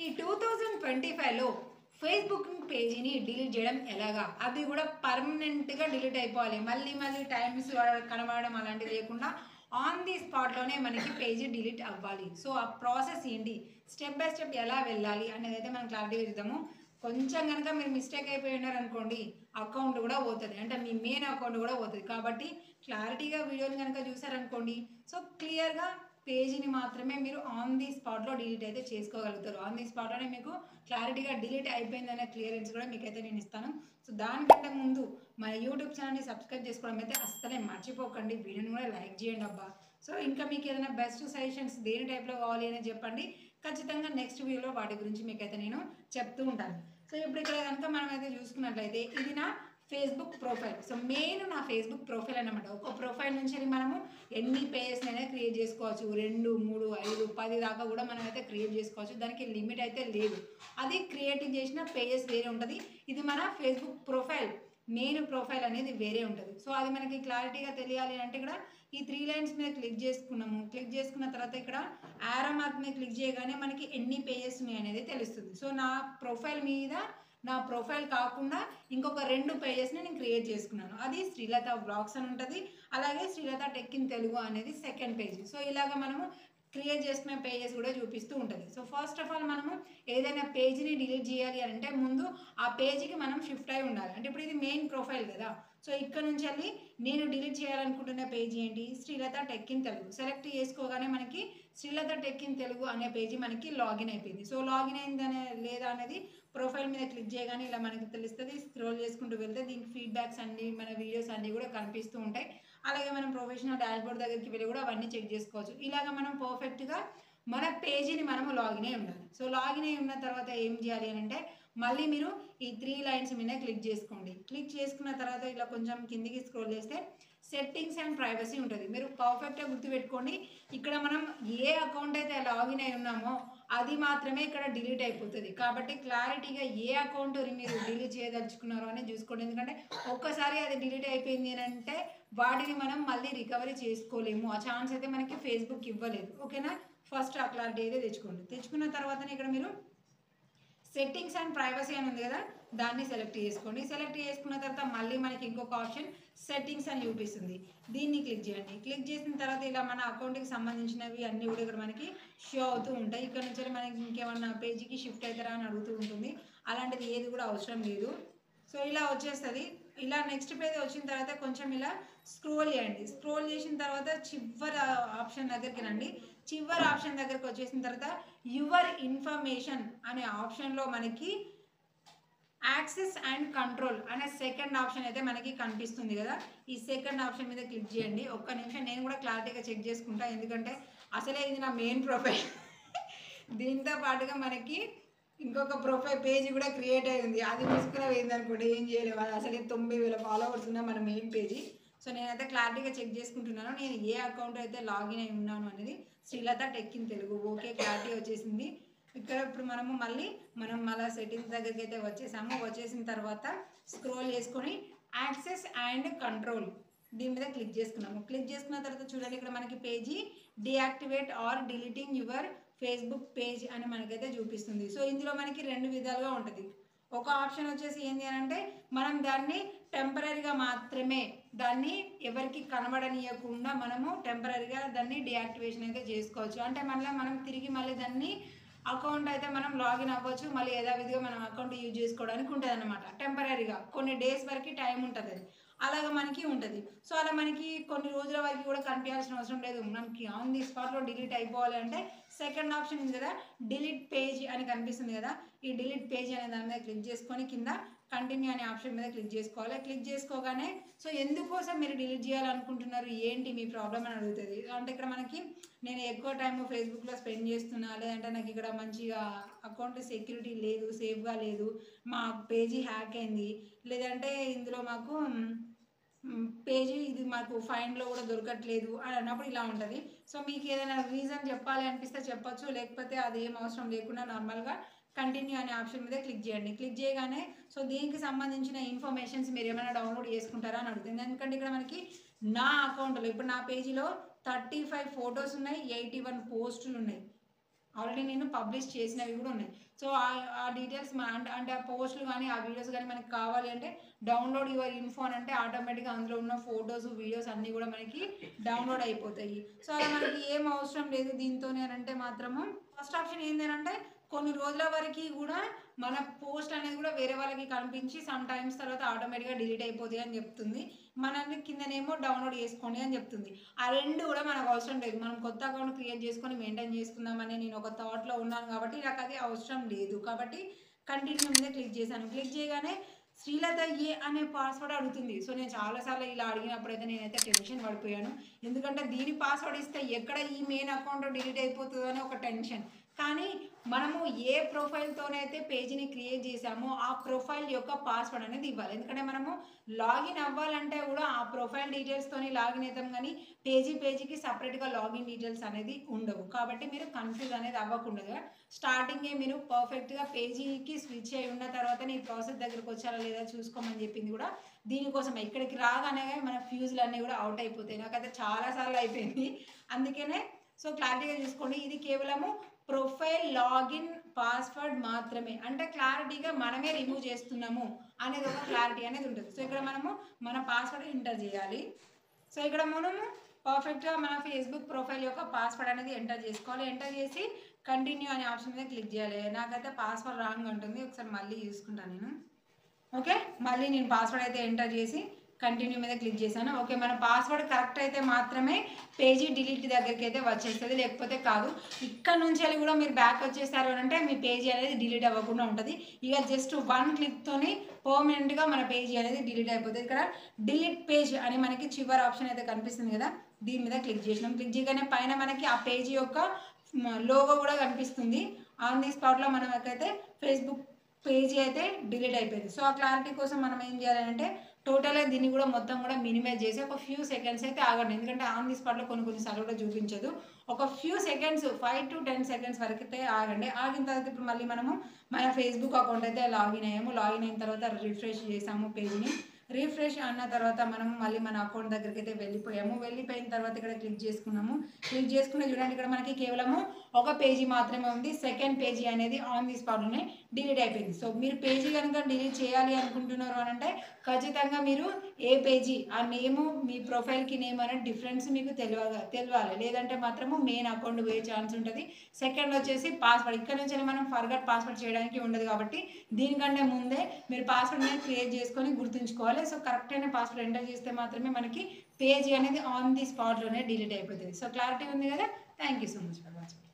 ఈ 2025లో ఫేస్బుక్ పేజీని డిలీట్ చేయడం ఎలాగా, అది కూడా పర్మనెంట్గా డిలీట్ అయిపోవాలి. మళ్ళీ మళ్ళీ టైమ్స్ కనబడడం అలాంటివి లేకుండా ఆన్ ది స్పాట్లోనే మనకి పేజీ డిలీట్ అవ్వాలి. సో ఆ ప్రాసెస్ ఏంటి, స్టెప్ బై స్టెప్ ఎలా వెళ్ళాలి అనేది అయితే మనం క్లారిటీగా చూద్దాము. కొంచెం కనుక మీరు మిస్టేక్ అయిపోయి ఉన్నారనుకోండి, అకౌంట్ కూడా పోతుంది, అంటే మీ మెయిన్ అకౌంట్ కూడా పోతుంది. కాబట్టి క్లారిటీగా వీడియోని కనుక చూసారనుకోండి, సో క్లియర్గా పేజీని మాత్రమే మీరు ఆన్ ది స్పాట్లో డిలీట్ అయితే చేసుకోగలుగుతారు. ఆన్ ది స్పాట్లోనే మీకు క్లారిటీగా డిలీట్ అయిపోయిందనే క్లియరెన్స్ కూడా మీకైతే నేను ఇస్తాను. సో దానికంటే ముందు మన యూట్యూబ్ ఛానల్ని సబ్స్క్రైబ్ చేసుకోవడం అయితే అస్సలే మర్చిపోకండి. వీడియోని కూడా లైక్ చేయండి అబ్బా. సో ఇంకా మీకు ఏదైనా బెస్ట్ సజెషన్స్ దేని టైప్లో కావాలి అని చెప్పండి, ఖచ్చితంగా నెక్స్ట్ వీడియోలో వాటి గురించి మీకైతే నేను చెప్తూ ఉంటాను. సో ఇప్పుడు ఇక్కడ కనుక మనం అయితే చూసుకున్నట్లయితే ఇది నా ఫేస్బుక్ ప్రొఫైల్. సో మెయిన్ నా ఫేస్బుక్ ప్రొఫైల్ అనమాట. ఒక ప్రొఫైల్ నుంచి మనము ఎన్ని పేజెస్ అయినా క్రియేట్ చేసుకోవచ్చు. 2, 3, 5, 10 దాకా కూడా మనం అయితే క్రియేట్ చేసుకోవచ్చు. దానికి లిమిట్ అయితే లేదు. అది క్రియేటింగ్ చేసిన పేజెస్ వేరే ఉంటుంది. ఇది మన ఫేస్బుక్ ప్రొఫైల్, మెయిన్ ప్రొఫైల్ అనేది వేరే ఉంటుంది. సో అది మనకి క్లారిటీగా తెలియాలి అంటే ఇక్కడ ఈ 3 లైన్స్ మీద క్లిక్ చేసుకున్నాము. క్లిక్ చేసుకున్న తర్వాత ఇక్కడ యారో మార్క్ మీద క్లిక్ చేయగానే మనకి ఎన్ని పేజెస్ ఉన్నాయి అనేది తెలుస్తుంది. సో నా ప్రొఫైల్ మీద, నా ప్రొఫైల్ కాకుండా ఇంకొక 2 పేజెస్ని నేను క్రియేట్ చేసుకున్నాను. అది శ్రీలత బ్లాగ్స్ అని ఉంటుంది, అలాగే శ్రీలత టెక్ ఇన్ తెలుగు అనేది సెకండ్ పేజ్. సో ఇలాగ మనము క్రియేట్ చేసుకునే పేజెస్ కూడా చూపిస్తూ ఉంటుంది. సో ఫస్ట్ ఆఫ్ ఆల్ మనము ఏదైనా పేజీని డిలీట్ చేయాలి అంటే ముందు ఆ పేజీకి మనం షిఫ్ట్ అయి ఉండాలి. అంటే ఇప్పుడు ఇది మెయిన్ ప్రొఫైల్ కదా. సో ఇక్కడ నుంచి వెళ్ళి నేను డిలీట్ చేయాలనుకుంటున్న పేజీ ఏంటి, Srilatha tech in Telugu. Select చేసుకోగానే మనకి శ్రీలత టెక్ ఇన్ తెలుగు అనే పేజీ మనకి లాగిన్ అయిపోయింది. సో లాగిన్ అయిందనే లేదా అనేది ప్రొఫైల్ మీద క్లిక్ చేయగానే ఇలా మనకి తెలుస్తుంది. స్క్రోల్ చేసుకుంటూ వెళ్తే దీనికి ఫీడ్బ్యాక్స్ అన్ని, మన వీడియోస్ అన్నీ కూడా కనిపిస్తూ ఉంటాయి. అలాగే మనం ప్రొఫెషనల్ డాష్బోర్డ్ దగ్గరికి వెళ్ళి కూడా అవన్నీ చెక్ చేసుకోవచ్చు. ఇలాగ మనం పర్ఫెక్ట్గా మన పేజీని మనము లాగిన్ అయి ఉండాలి. సో లాగిన్ అయి ఉన్న తర్వాత ఏం చేయాలి అని అంటే మళ్ళీ మీరు ఈ 3 లైన్స్ మీద క్లిక్ చేసుకోండి. క్లిక్ చేసుకున్న తర్వాత ఇలా కొంచెం కిందికి స్క్రోల్ చేస్తే సెట్టింగ్స్ అండ్ ప్రైవసీ ఉంటుంది. మీరు పర్ఫెక్ట్గా గుర్తుపెట్టుకోండి, ఇక్కడ మనం ఏ అకౌంట్ అయితే లాగిన్ అయి ఉన్నామో అది మాత్రమే ఇక్కడ డిలీట్ అయిపోతుంది. కాబట్టి క్లారిటీగా ఏ అకౌంట్ మీరు డిలీట్ చేయదలుచుకున్నారో అని చూసుకోండి. ఎందుకంటే ఒక్కసారి అది డిలీట్ అయిపోయింది అని అంటే వాటిని మనం మళ్ళీ రికవరీ చేసుకోలేము. ఆ ఛాన్స్ అయితే మనకి ఫేస్బుక్ ఇవ్వలేదు. ఓకేనా, ఫస్ట్ ఆ క్లారిటీ అయితే తెచ్చుకోండి. తెచ్చుకున్న తర్వాతనే ఇక్కడ మీరు సెట్టింగ్స్ అండ్ ప్రైవసీ అని ఉంది కదా, దాన్ని సెలెక్ట్ చేసుకోండి. సెలెక్ట్ చేసుకున్న తర్వాత మళ్ళీ మనకి ఇంకొక ఆప్షన్ సెట్టింగ్స్ అని చూపిస్తుంది. దీన్ని క్లిక్ చేయండి. క్లిక్ చేసిన తర్వాత ఇలా మన అకౌంట్కి సంబంధించినవి అన్నీ కూడా ఇక్కడ మనకి షో అవుతూ ఉంటాయి. ఇక్కడ నుంచి మనకి ఇంకేమన్నా పేజీకి షిఫ్ట్ అవుతారా అని అడుగుతూ ఉంటుంది. అలాంటిది ఏది కూడా అవసరం లేదు. సో ఇలా వచ్చేస్తుంది. ఇలా నెక్స్ట్ పేజ్ వచ్చిన తర్వాత కొంచెం ఇలా స్క్రోల్ చేయండి. స్క్రోల్ చేసిన తర్వాత చివరి ఆప్షన్ దగ్గరికి రండి. చివరి ఆప్షన్ దగ్గరికి వచ్చేసిన తర్వాత యువర్ ఇన్ఫర్మేషన్ అనే ఆప్షన్లో మనకి యాక్సెస్ అండ్ కంట్రోల్ అనే సెకండ్ ఆప్షన్ అయితే మనకి కనిపిస్తుంది కదా. ఈ సెకండ్ ఆప్షన్ మీద క్లిక్ చేయండి. ఒక్క నిమిషం నేను కూడా క్లారిటీగా చెక్ చేసుకుంటా, ఎందుకంటే అసలే ఇది నా మెయిన్ ప్రొఫైల్. దీంతో పాటుగా మనకి ఇంకొక ప్రొఫైల్ పేజీ కూడా క్రియేట్ అయ్యింది. అది తీసుకునే పోయిందనుకోండి, ఏం చేయలేము. అది అసలే 90,000 ఫాలోవర్స్ ఉన్న మన మెయిన్ పేజీ. సో నేనైతే క్లారిటీగా చెక్ చేసుకుంటున్నాను, నేను ఏ అకౌంట్ అయితే లాగిన్ అయి ఉన్నాను అనేది Srilatha tech in Telugu. Okay, clarity వచ్చేసింది. ఇక్కడ ఇప్పుడు మనం మళ్ళీ సెట్టింగ్స్ దగ్గరికి అయితే వచ్చేసాము. వచ్చేసిన తర్వాత స్క్రోల్ చేసుకొని యాక్సెస్ అండ్ కంట్రోల్ దీని మీద క్లిక్ చేసుకున్నాము. క్లిక్ చేసుకున్న తర్వాత చూడండి, ఇక్కడ మనకి page deactivate or deleting your Facebook page అని మనకైతే చూపిస్తుంది. సో ఇందులో మనకి 2 విధాలుగా ఉంటుంది. ఒక ఆప్షన్ వచ్చేసి ఏంటి అని అంటే మనం దాన్ని టెంపరీగా మాత్రమే, దాన్ని ఎవరికి కనబడనీయకుండా మనము టెంపరీగా దాన్ని డియాక్టివేషన్ అయితే చేసుకోవచ్చు. అంటే మనం తిరిగి మళ్ళీ దాన్ని అకౌంట్ అయితే మనం లాగిన్ అవ్వచ్చు, మళ్ళీ యథావిధిగా మనం అకౌంట్ యూజ్ చేసుకోవడానికి ఉంటుంది అనమాట. టెంపరీగా కొన్ని డేస్ వరకు టైం ఉంటుంది, అది అలాగ మనకి ఉంటుంది. సో అలా మనకి కొన్ని రోజుల వరకు కూడా కనిపించాల్సిన అవసరం లేదు. మనకి ఆన్ ది స్పాట్లో డిలీట్ అయిపోవాలి అంటే సెకండ్ ఆప్షన్ ఉంది కదా, డిలీట్ పేజ్ అని కనిపిస్తుంది కదా. ఈ డిలీట్ పేజ్ అనే దాని మీద క్లిక్ చేసుకొని కింద కంటిన్యూ అనే ఆప్షన్ మీద క్లిక్ చేసుకోవాలి. క్లిక్ చేసుకోగానే సో ఎందుకోసం మీరు డిలీట్ చేయాలనుకుంటున్నారు, ఏంటి మీ ప్రాబ్లం అని అడుగుతుంది. అంటే ఇక్కడ మనకి నేను ఎక్కువ టైం ఫేస్బుక్లో స్పెండ్ చేస్తున్నా, లేదంటే నాకు ఇక్కడ మంచిగా అకౌంట్ సెక్యూరిటీ లేదు, సేఫ్గా లేదు, మా పేజీ హ్యాక్ అయింది, లేదంటే ఇందులో మాకు పేజీ ఇది మాకు ఫైండ్లో కూడా దొరకట్లేదు అని అన్నప్పుడు ఇలా ఉంటుంది. సో మీకు ఏదైనా రీజన్ చెప్పాలి అనిపిస్తే చెప్పచ్చు, లేకపోతే అది ఏం అవసరం లేకుండా నార్మల్గా కంటిన్యూ అనే ఆప్షన్ మీద క్లిక్ చేయండి. క్లిక్ చేయగానే సో దీనికి సంబంధించిన ఇన్ఫర్మేషన్స్ మీరు ఏమైనా డౌన్లోడ్ చేసుకుంటారా అని అడుగుతుంది. ఎందుకంటే ఇక్కడ మనకి నా అకౌంట్లో ఇప్పుడు నా పేజీలో 35 ఫొటోస్ ఉన్నాయి, 81 పోస్టులు ఉన్నాయి. ఆల్రెడీ నేను పబ్లిష్ చేసినవి కూడా ఉన్నాయి. సో ఆ డీటెయిల్స్ అంటే ఆ పోస్టులు కానీ ఆ వీడియోస్ కానీ మనకి కావాలి అంటే డౌన్లోడ్ యువర్ ఇన్ఫో అని అంటే ఆటోమేటిక్గా అందులో ఉన్న ఫొటోస్ వీడియోస్ అన్నీ కూడా మనకి డౌన్లోడ్ అయిపోతాయి. సో అలా మనకి ఏం అవసరం లేదు దీంతోనే అని అంటే మాత్రము ఫస్ట్ ఆప్షన్ ఏంటి అంటే కొన్ని రోజుల వరకు కూడా మన పోస్ట్ అనేది కూడా వేరే వాళ్ళకి కనిపించి సమ్ టైమ్స్ తర్వాత ఆటోమేటిక్గా డిలీట్ అయిపోతాయి అని చెప్తుంది. మనల్ని కిందనేమో డౌన్లోడ్ చేసుకోండి అని చెప్తుంది. ఆ రెండు కూడా మనకు అవసరం లేదు. మనం కొత్త అకౌంట్ క్రియేట్ చేసుకొని మెయింటైన్ చేసుకుందామని నేను ఒక థాట్లో ఉన్నాను కాబట్టి నాకు అది అవసరం లేదు. కాబట్టి కంటిన్యూ మీద క్లిక్ చేశాను. క్లిక్ చేయగానే శ్రీలత ఏ అనే పాస్వర్డ్ అడుగుతుంది. సో నేను చాలాసార్లు ఇలా అడిగినప్పుడైతే నేనైతే టెన్షన్ పడిపోయాను. ఎందుకంటే దీని పాస్వర్డ్ ఇస్తే ఎక్కడ ఈ మెయిన్ అకౌంట్ డిలీట్ అయిపోతుందో అని ఒక టెన్షన్. కానీ మనము ఏ ప్రొఫైల్తోనైతే పేజీని క్రియేట్ చేసామో ఆ ప్రొఫైల్ యొక్క పాస్వర్డ్ అనేది ఇవ్వాలి. ఎందుకంటే మనము లాగిన్ అవ్వాలంటే కూడా ఆ ప్రొఫైల్ డీటెయిల్స్తోని లాగిన్ అవుతాం, కానీ పేజీకి సపరేట్గా లాగిన్ డీటెయిల్స్ అనేది ఉండవు. కాబట్టి మీరు కన్ఫ్యూజ్ అనేది అవ్వకుండా స్టార్టింగే మీరు పర్ఫెక్ట్గా పేజీకి స్విచ్ అయి ఉన్న తర్వాత ఈ ప్రాసెస్ దగ్గరకు వచ్చారా లేదా చూసుకోమని చెప్పింది కూడా దీనికోసమే. ఇక్కడికి రాగానే మన ఫ్యూజులు అన్నీ కూడా అవుట్ అయిపోతాయి. నాకైతే చాలాసార్లు అయిపోయింది. అందుకనే సో క్లారిటీగా చూసుకోండి. ఇది కేవలము ప్రొఫైల్ లాగిన్ పాస్వర్డ్ మాత్రమే, అంటే క్లారిటీగా మనమే రిమూవ్ చేస్తున్నాము అనేది ఒక క్లారిటీ అనేది ఉంటుంది. సో ఇక్కడ మనము మన పాస్వర్డ్ ఎంటర్ చేయాలి. సో ఇక్కడ మనము పర్ఫెక్ట్గా మన ఫేస్బుక్ ప్రొఫైల్ యొక్క పాస్వర్డ్ అనేది ఎంటర్ చేసుకోవాలి. ఎంటర్ చేసి కంటిన్యూ అనే ఆప్షన్ మీద క్లిక్ చేయాలి. నాకైతే పాస్వర్డ్ రాంగ్ ఉంటుంది, ఒకసారి మళ్ళీ చూసుకుంటాను నేను. ఓకే, మళ్ళీ నేను పాస్వర్డ్ అయితే ఎంటర్ చేసి కంటిన్యూ మీద క్లిక్ చేశాను. ఓకే, మన పాస్వర్డ్ కరెక్ట్ అయితే మాత్రమే పేజీ డిలీట్ దగ్గరికి అయితే వచ్చేస్తుంది, లేకపోతే కాదు. ఇక్కడ నుంచి వెళ్ళి కూడా మీరు బ్యాక్ వచ్చేసారు అని అంటే మీ పేజీ అనేది డిలీట్ అవ్వకుండా ఉంటుంది. ఇక జస్ట్ 1 క్లిక్తోని పర్మనెంట్గా మన పేజీ అనేది డిలీట్ అయిపోతుంది. ఇక్కడ డిలీట్ పేజ్ అని మనకి చివరి ఆప్షన్ అయితే కనిపిస్తుంది కదా, దీని మీద క్లిక్ చేసినాం. క్లిక్ చేయగానే పైన మనకి ఆ పేజీ యొక్క లోగో కూడా కనిపిస్తుంది. ఆన్ ది స్పాట్లో మనకైతే ఫేస్బుక్ పేజీ అయితే డిలీట్ అయిపోయింది. సో ఆ క్లారిటీ కోసం మనం ఏం చేయాలంటే టోటల్గా దీన్ని కూడా మొత్తం కూడా మినిమైజ్ చేసి ఒక ఫ్యూ సెకండ్స్ అయితే ఆగండి. ఎందుకంటే ఆన్ ది స్పాట్లో కొన్నిసార్లు కూడా చూపించదు. ఒక ఫ్యూ సెకండ్స్ 5 to 10 seconds వరకు అయితే ఆగండి. ఆగిన తర్వాత ఇప్పుడు మళ్ళీ మనము మన ఫేస్బుక్ అకౌంట్ అయితే లాగిన్ అయ్యాము. లాగిన్ అయిన తర్వాత రిఫ్రెష్ చేసాము పేజ్ని. రిఫ్రెష్ అన్న తర్వాత మనము మళ్ళీ మన అకౌంట్ దగ్గరికి అయితే వెళ్ళిపోయాము. వెళ్ళిపోయిన తర్వాత ఇక్కడ క్లిక్ చేసుకున్నాము. క్లిక్ చేసుకుని చూడండి, ఇక్కడ మనకి కేవలము ఒక పేజీ మాత్రమే ఉంది. సెకండ్ పేజీ అనేది ఆన్ ది స్పాట్లోనే డిలీట్ అయిపోయింది. సో మీరు పేజీ కనుక డిలీట్ చేయాలి అనుకుంటున్నారు అని అంటే ఖచ్చితంగా మీరు ఏ పేజీ ఆ నేము మీ ప్రొఫైల్కి నేమ్ అనేది డిఫరెన్స్ మీకు తెలియాలి. లేదంటే మాత్రము మెయిన్ అకౌంట్ పోయే ఛాన్స్ ఉంటుంది. సెకండ్ వచ్చేసి పాస్వర్డ్. ఇక్కడ నుంచి మనం ఫర్గట్ పాస్వర్డ్ చేయడానికి ఉండదు కాబట్టి దీనికంటే ముందే మీరు పాస్వర్డ్ అనేది క్రియేట్ చేసుకొని గుర్తుంచుకోవాలి. సో కరెక్ట్ అయిన పాస్వర్డ్ ఎంటర్ చేస్తే మాత్రమే మనకి పేజీ అనేది ఆన్ ది స్పాట్లోనే డిలీట్ అయిపోతుంది. సో క్లారిటీ ఉంది కదా. Thank you so much for watching.